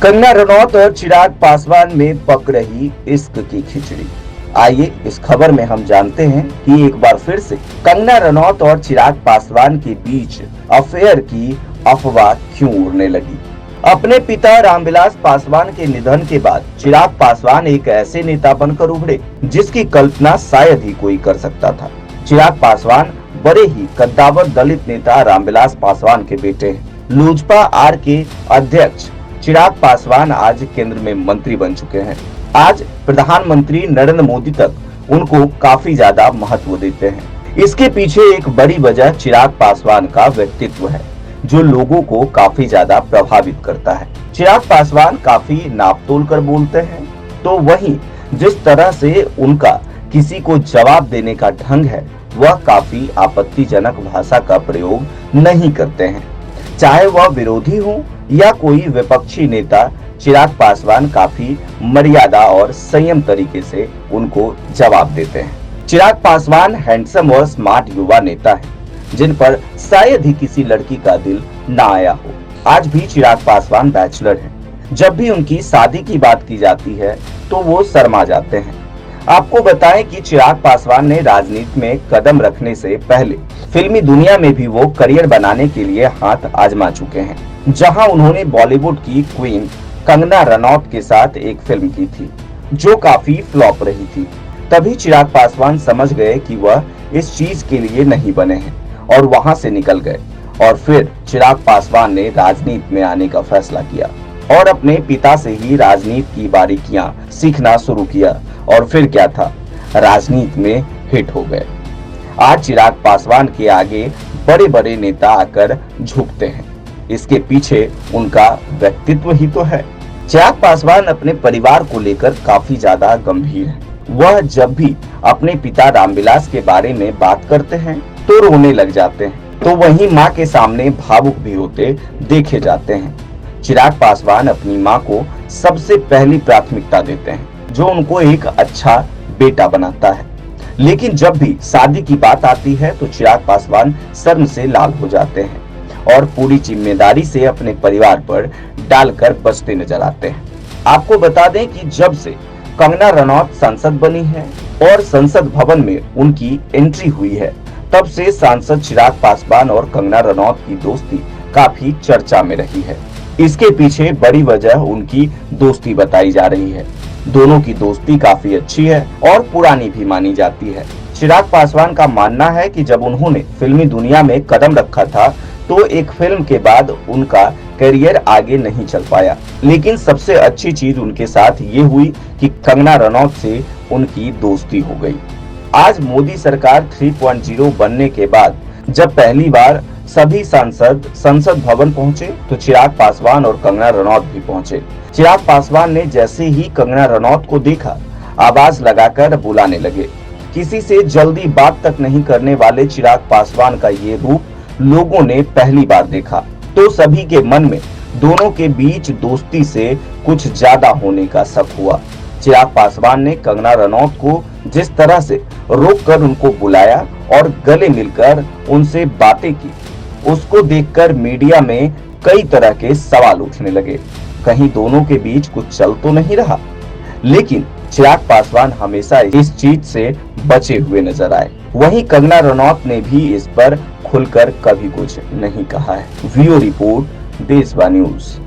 कंगना रनौत और चिराग पासवान में पक रही इश्क की खिचड़ी। आइए इस खबर में हम जानते हैं कि एक बार फिर से कंगना रनौत और चिराग पासवान के बीच अफेयर की अफवाह क्यों उड़ने लगी। अपने पिता रामविलास पासवान के निधन के बाद चिराग पासवान एक ऐसे नेता बनकर उभरे जिसकी कल्पना शायद ही कोई कर सकता था। चिराग पासवान बड़े ही कद्दावर दलित नेता रामविलास पासवान के बेटे हैं। लोजपा आर के अध्यक्ष चिराग पासवान आज केंद्र में मंत्री बन चुके हैं। आज प्रधानमंत्री नरेंद्र मोदी तक उनको काफी ज्यादा महत्व देते हैं। इसके पीछे एक बड़ी वजह चिराग पासवान का व्यक्तित्व है जो लोगों को काफी ज्यादा प्रभावित करता है। चिराग पासवान काफी नापतोल कर बोलते हैं, तो वहीं जिस तरह से उनका किसी को जवाब देने का ढंग है वह काफी आपत्तिजनक भाषा का प्रयोग नहीं करते हैं। चाहे वह विरोधी हो या कोई विपक्षी नेता, चिराग पासवान काफी मर्यादा और संयम तरीके से उनको जवाब देते हैं। चिराग पासवान हैंडसम और स्मार्ट युवा नेता हैं, जिन पर शायद ही किसी लड़की का दिल ना आया हो। आज भी चिराग पासवान बैचलर हैं। जब भी उनकी शादी की बात की जाती है तो वो शर्मा जाते हैं। आपको बताएं कि चिराग पासवान ने राजनीति में कदम रखने से पहले फिल्मी दुनिया में भी वो करियर बनाने के लिए हाथ आजमा चुके हैं, जहां उन्होंने बॉलीवुड की क्वीन कंगना रनौत के साथ एक फिल्म की थी जो काफी फ्लॉप रही थी। तभी चिराग पासवान समझ गए कि वह इस चीज के लिए नहीं बने हैं और वहां से निकल गए। और फिर चिराग पासवान ने राजनीति में आने का फैसला किया और अपने पिता से ही राजनीति की बारीकियां सीखना शुरू किया। और फिर क्या था, राजनीति में हिट हो गए। आज चिराग पासवान के आगे बड़े बड़े नेता आकर झुकते हैं। इसके पीछे उनका व्यक्तित्व ही तो है। चिराग पासवान अपने परिवार को लेकर काफी ज्यादा गंभीर है। वह जब भी अपने पिता रामविलास के बारे में बात करते हैं तो रोने लग जाते हैं, तो वहीं मां के सामने भावुक भी होते देखे जाते हैं। चिराग पासवान अपनी मां को सबसे पहली प्राथमिकता देते हैं, जो उनको एक अच्छा बेटा बनाता है। लेकिन जब भी शादी की बात आती है तो चिराग पासवान शर्म से लाल हो जाते हैं और पूरी जिम्मेदारी से अपने परिवार पर डालकर बचते नजर आते हैं। आपको बता दें कि जब से कंगना रनौत सांसद बनी है और संसद भवन में उनकी एंट्री हुई है, तब से सांसद चिराग पासवान और कंगना रनौत की दोस्ती काफी चर्चा में रही है। इसके पीछे बड़ी वजह उनकी दोस्ती बताई जा रही है। दोनों की दोस्ती काफी अच्छी है और पुरानी भी मानी जाती है। चिराग पासवान का मानना है कि जब उन्होंने फिल्मी दुनिया में कदम रखा था तो एक फिल्म के बाद उनका करियर आगे नहीं चल पाया, लेकिन सबसे अच्छी चीज उनके साथ ये हुई कि कंगना रनौत से उनकी दोस्ती हो गई। आज मोदी सरकार 3.0 बनने के बाद जब पहली बार सभी सांसद संसद भवन पहुंचे तो चिराग पासवान और कंगना रनौत भी पहुंचे। चिराग पासवान ने जैसे ही कंगना रनौत को देखा, आवाज लगाकर बुलाने लगे। किसी से जल्दी बात तक नहीं करने वाले चिराग पासवान का ये रूप लोगों ने पहली बार देखा, तो सभी के मन में दोनों के बीच दोस्ती से कुछ ज्यादा होने का शक हुआ। चिराग पासवान ने कंगना रनौत को जिस तरह से रोककर उनको बुलाया और गले मिलकर उनसे बातें की, उसको देखकर मीडिया में कई तरह के सवाल उठने लगे। कहीं दोनों के बीच कुछ चल तो नहीं रहा। लेकिन चिराग पासवान हमेशा इस चीज से बचे हुए नजर आए। वहीं कंगना रनौत ने भी इस पर खुलकर कभी कुछ नहीं कहा है। ब्यूरो रिपोर्ट, देशवा न्यूज।